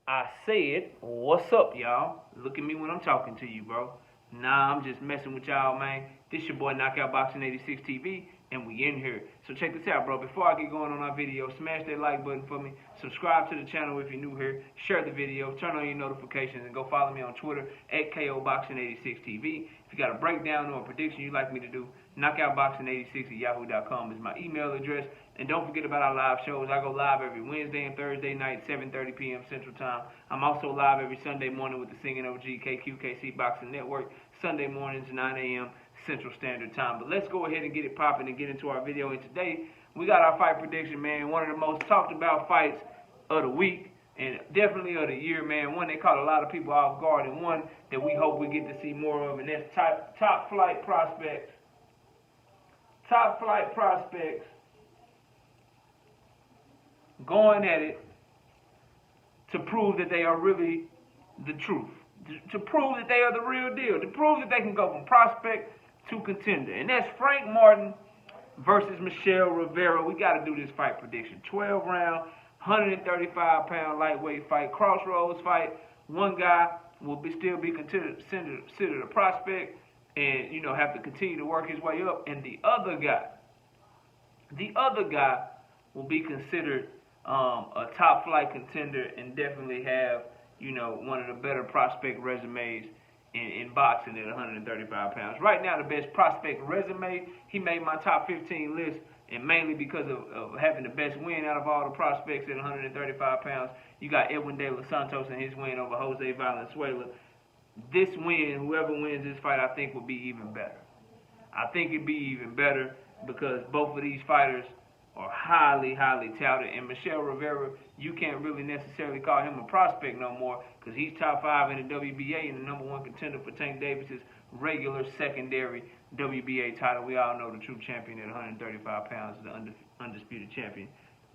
I said, what's up, y'all? Look at me when I'm talking to you, bro. Nah, I'm just messing with y'all, man. This your boy Knockout Boxing 86 TV, and we in here. So check this out, bro. Before I get going on our video, smash that like button for me. Subscribe to the channel if you're new here. Share the video. Turn on your notifications, and go follow me on Twitter at KOBoxing86TV. If you got a breakdown or a prediction you'd like me to do, knockoutboxing86 at yahoo.com is my email address. And don't forget about our live shows. I go live every Wednesday and Thursday night, 7:30 p.m. Central Time. I'm also live every Sunday morning with the Singing OG KQKC Boxing Network, Sunday mornings, 9 a.m. Central Standard Time. But let's go ahead and get it popping and get into our video. And today, we got our fight prediction, man. One of the most talked about fights of the week and definitely of the year, man. One that caught a lot of people off guard, and one that we hope we get to see more of, and that's top flight prospects. Top flight prospects going at it to prove that they are really the truth, to prove that they are the real deal, to prove that they can go from prospect to contender. And that's Frank Martin versus Michel Rivera. We got to do this fight prediction. 12-round, 135-pound lightweight fight, crossroads fight. One guy will still be considered a prospect and, you know, have to continue to work his way up. And the other guy will be considered a top flight contender and definitely have, you know, one of the better prospect resumes in boxing at 135 pounds. Right now, the best prospect resume, he made my top 15 list, and mainly because of having the best win out of all the prospects at 135 pounds. You got Edwin De Los Santos and his win over Jose Valenzuela. This win, whoever wins this fight, I think will be even better. I think it'd be even better because both of these fighters are highly, highly touted. And Michel Rivera, you can't really necessarily call him a prospect no more because he's top 5 in the WBA and the #1 contender for Tank Davis's regular secondary WBA title. We all know the true champion at 135 pounds is the undisputed champion,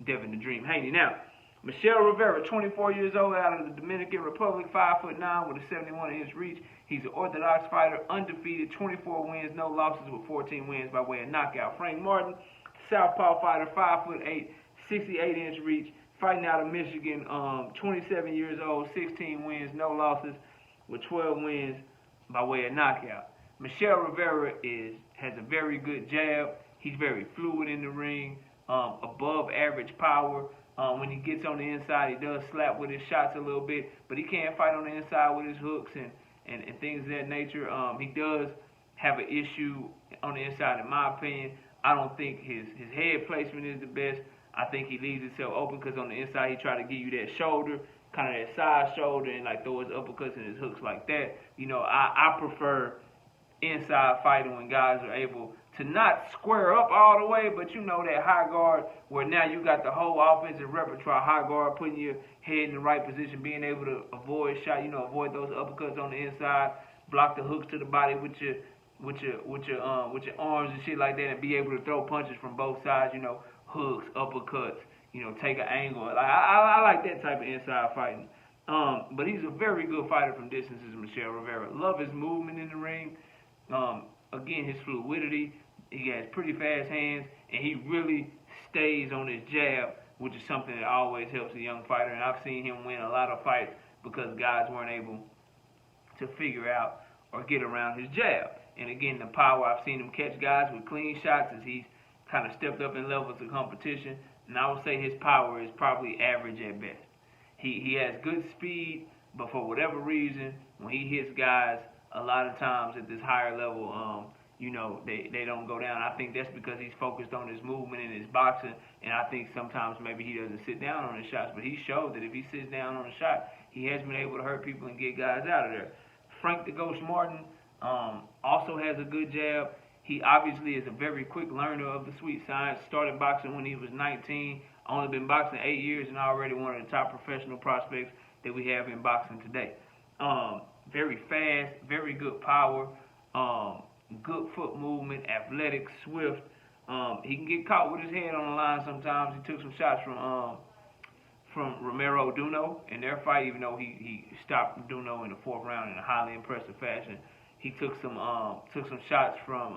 Devin the Dream Haney. Now, Michel Rivera, 24 years old, out of the Dominican Republic, 5'9", with a 71-inch reach. He's an orthodox fighter, undefeated, 24 wins, no losses, with 14 wins by way of knockout. Frank Martin, southpaw fighter, 5'8", 68-inch reach, fighting out of Michigan, 27 years old, 16 wins, no losses, with 12 wins by way of knockout. Michel Rivera has a very good jab. He's very fluid in the ring, above average power. When he gets on the inside, he does slap with his shots a little bit, but he can't fight on the inside with his hooks and things of that nature. He does have an issue on the inside, in my opinion. I don't think his head placement is the best. I think he leaves himself open because on the inside he try to give you that shoulder, kind of that side shoulder, and like throw his uppercuts and his hooks like that. You know, I prefer inside fighting when guys are able to not square up all the way, but you know, that high guard where now you got the whole offensive repertoire, high guard, putting your head in the right position, being able to avoid shot, you know, avoid those uppercuts on the inside, block the hooks to the body with your arms and shit like that, and be able to throw punches from both sides, you know, hooks, uppercuts, you know, take an angle. Like, I like that type of inside fighting. But he's a very good fighter from distances, Michel Rivera. Love his movement in the ring. Again, his fluidity. He has pretty fast hands, and he really stays on his jab, which is something that always helps a young fighter. And I've seen him win a lot of fights because guys weren't able to figure out or get around his jab. And again, the power, I've seen him catch guys with clean shots as he's kind of stepped up in levels of competition. And I would say his power is probably average at best. He has good speed, but for whatever reason, when he hits guys, a lot of times at this higher level, you know, they don't go down. I think that's because he's focused on his movement and his boxing, and I think sometimes maybe he doesn't sit down on his shots, but he showed that if he sits down on a shot, he has been able to hurt people and get guys out of there. Frank the Ghost Martin also has a good jab. He obviously is a very quick learner of the sweet science. Started boxing when he was 19, only been boxing 8 years, and already one of the top professional prospects that we have in boxing today. Very fast, very good power, good foot movement, athletic, swift. He can get caught with his head on the line sometimes. He took some shots from Romero Duno in their fight, even though he stopped Duno in the 4th round in a highly impressive fashion. He took some shots from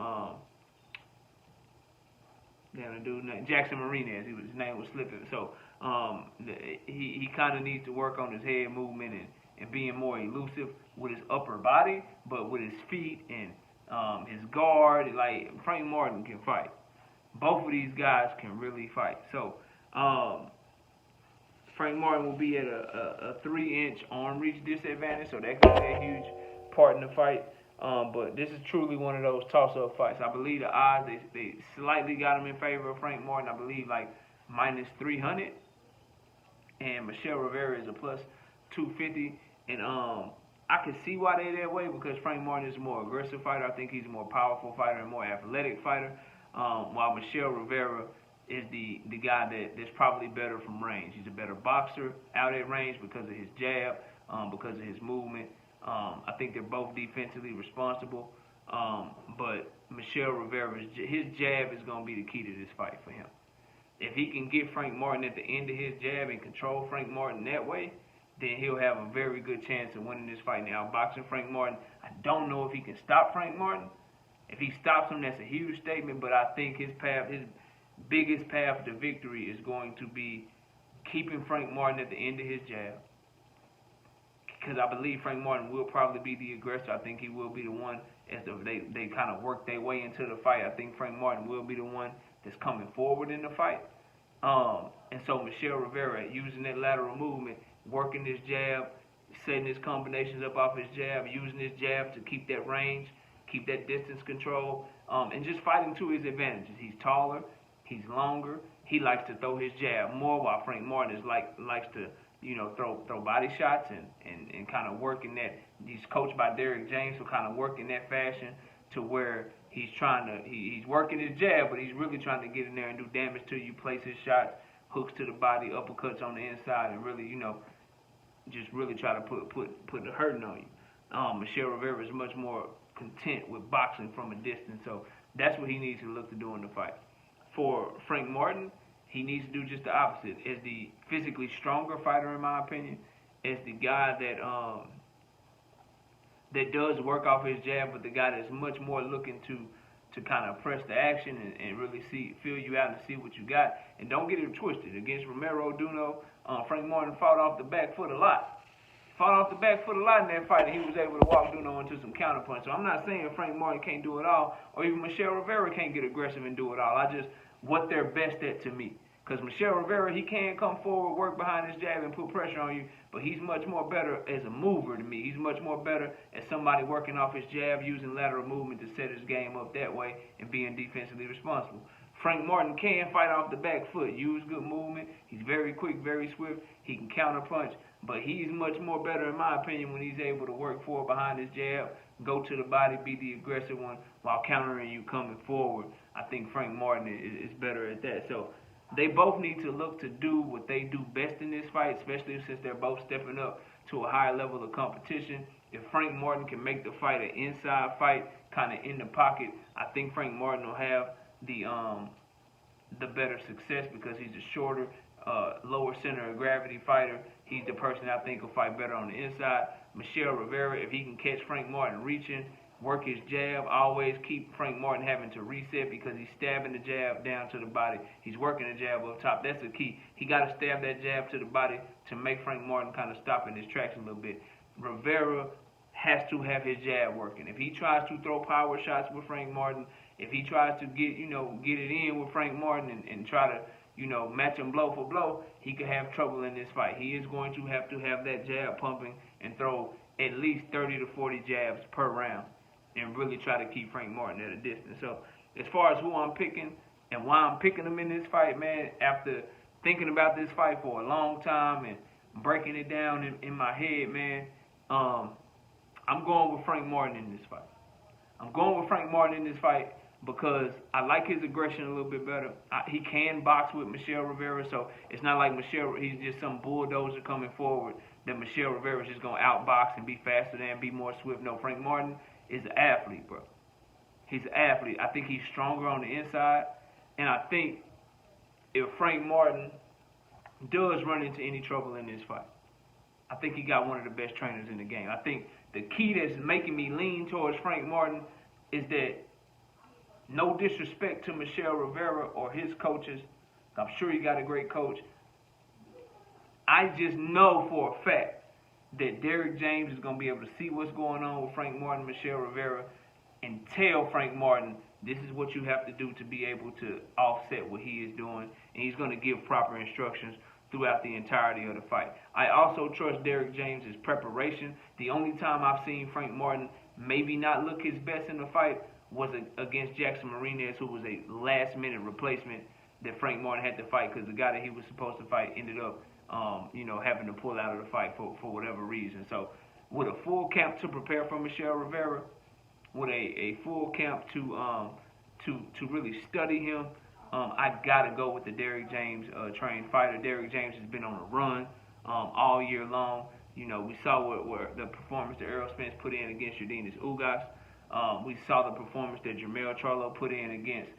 the dude named Jackson Marinez. His name was slipping. So He kind of needs to work on his head movement and being more elusive with his upper body, but with his feet and his guard. Like Frank Martin can fight. Both of these guys can really fight. So Frank Martin will be at a 3-inch arm reach disadvantage, so that could be a huge part in the fight. But this is truly one of those toss-up fights. I believe the odds, they slightly got him in favor of Frank Martin. I believe like minus 300. And Michel Rivera is a plus 250. And I can see why they're that way, because Frank Martin is a more aggressive fighter. I think he's a more powerful fighter and more athletic fighter. While Michel Rivera is the guy that's probably better from range. He's a better boxer out at range because of his jab, because of his movement. I think they're both defensively responsible. But Michel Rivera, his jab is going to be the key to this fight for him. If he can get Frank Martin at the end of his jab and control Frank Martin that way, then he'll have a very good chance of winning this fight. Now, boxing Frank Martin, I don't know if he can stop Frank Martin. If he stops him, that's a huge statement, but I think his biggest path to victory is going to be keeping Frank Martin at the end of his jab. Because I believe Frank Martin will probably be the aggressor. I think he will be the one as they kind of work their way into the fight. I think Frank Martin will be the one that's coming forward in the fight. And so Michel Rivera, using that lateral movement, working his jab, setting his combinations up off his jab, using his jab to keep that range, keep that distance control, and just fighting to his advantages. He's taller, he's longer, he likes to throw his jab more, while Frank Martin likes to throw body shots and kind of work in that. He's coached by Derrick James, so kind of work in that fashion to where he's working his jab, but he's really trying to get in there and do damage to you, place his shots, hooks to the body, uppercuts on the inside, and really, just really try to put the hurting on you. Michel Rivera is much more content with boxing from a distance, so that's what he needs to look to do in the fight. For Frank Martin, he needs to do just the opposite. As the physically stronger fighter, in my opinion, as the guy that does work off his jab, but the guy that's much more looking to kind of press the action and really feel you out and see what you got. And don't get it twisted. Against Romero Duno, Frank Martin fought off the back foot a lot. Fought off the back foot a lot in that fight, and he was able to walk Duno into some counterpunch. So I'm not saying Frank Martin can't do it all, or even Michel Rivera can't get aggressive and do it all. What they're best at to me. Because Michel Rivera, he can come forward, work behind his jab, and put pressure on you, but he's much more better as a mover to me. He's much more better as somebody working off his jab, using lateral movement to set his game up that way, and being defensively responsible. Frank Martin can fight off the back foot, use good movement. He's very quick, very swift. He can counterpunch, but he's much more better, in my opinion, when he's able to work forward behind his jab, go to the body, be the aggressive one, while countering you coming forward. I think Frank Martin is better at that. So they both need to look to do what they do best in this fight, especially since they're both stepping up to a higher level of competition. If Frank Martin can make the fight an inside fight, kind of in the pocket, I think Frank Martin will have the better success, because he's a shorter, lower center of gravity fighter. He's the person I think will fight better on the inside. Michel Rivera, if he can catch Frank Martin reaching, work his jab, always keep Frank Martin having to reset, because he's stabbing the jab down to the body. He's working the jab up top. That's the key. He got to stab that jab to the body to make Frank Martin kind of stop in his tracks a little bit. Rivera has to have his jab working. If he tries to throw power shots with Frank Martin, if he tries to get it in with Frank Martin and try to match him blow for blow, he could have trouble in this fight. He is going to have that jab pumping and throw at least 30 to 40 jabs per round, and really try to keep Frank Martin at a distance. So as far as who I'm picking and why I'm picking him in this fight, man, after thinking about this fight for a long time and breaking it down in my head, man, I'm going with Frank Martin in this fight. I'm going with Frank Martin in this fight because I like his aggression a little bit better. He can box with Michel Rivera, so it's not like he's just some bulldozer coming forward that Michel Rivera is just going to outbox and be faster than, be more swift. No, Frank Martin is an athlete, bro. He's an athlete. I think he's stronger on the inside, and I think if Frank Martin does run into any trouble in this fight, I think he got one of the best trainers in the game. I think the key that's making me lean towards Frank Martin is that, no disrespect to Michel Rivera or his coaches, I'm sure he got a great coach, I just know for a fact that Derrick James is going to be able to see what's going on with Frank Martin, Michel Rivera, and tell Frank Martin, this is what you have to do to be able to offset what he is doing, and he's going to give proper instructions throughout the entirety of the fight. I also trust Derrick James' preparation. The only time I've seen Frank Martin maybe not look his best in the fight was against Jackson Marinez, who was a last-minute replacement that Frank Martin had to fight because the guy that he was supposed to fight ended up, having to pull out of the fight for whatever reason. So with a full camp to prepare for Michel Rivera, with a full camp to really study him, I gotta go with the Derrick James trained fighter. Derrick James has been on a run all year long. We saw what the performance that Errol Spence put in against Jordanis Ugas. We saw the performance that Jermell Charlo put in against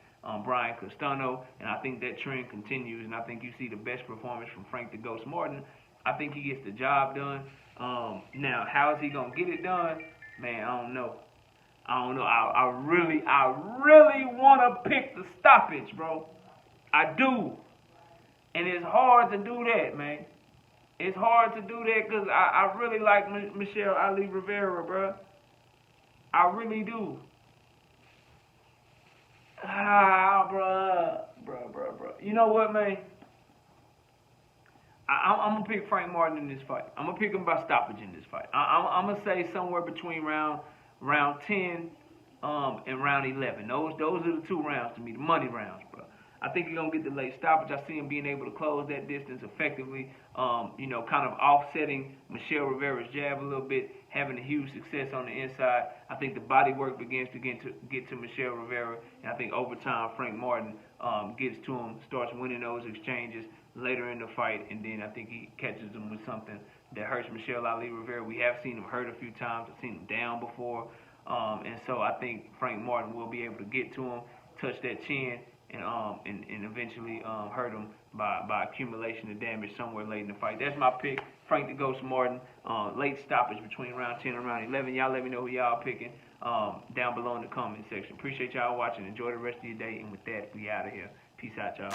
Brian Castano, and I think that trend continues, and I think you see the best performance from Frank the Ghost Martin. I think he gets the job done. Now, how is he going to get it done? Man, I don't know. I really want to pick the stoppage, bro. I do. And it's hard to do that, man. It's hard to do that because I really like Michel Ali Rivera, bro. I really do. Bro. You know what, man? I'm going to pick Frank Martin in this fight. I'm going to pick him by stoppage in this fight. I'm going to say somewhere between round 10 and round 11. Those are the two rounds to me, the money rounds, bro. I think he's going to get the late stoppage. I see him being able to close that distance effectively, kind of offsetting Michel Rivera's jab a little bit, having a huge success on the inside. I think the body work begins to get to Michel Rivera, and I think over time Frank Martin gets to him, starts winning those exchanges later in the fight, and then I think he catches him with something that hurts Michel Ali Rivera. We have seen him hurt a few times. I've seen him down before, and so I think Frank Martin will be able to get to him, touch that chin, and eventually hurt him by accumulation of damage somewhere late in the fight. That's my pick, Frank the Ghost Martin. Late stoppage between round 10 and round 11. Y'all let me know who y'all picking down below in the comment section. Appreciate y'all watching. Enjoy the rest of your day. And with that, we out of here. Peace out, y'all.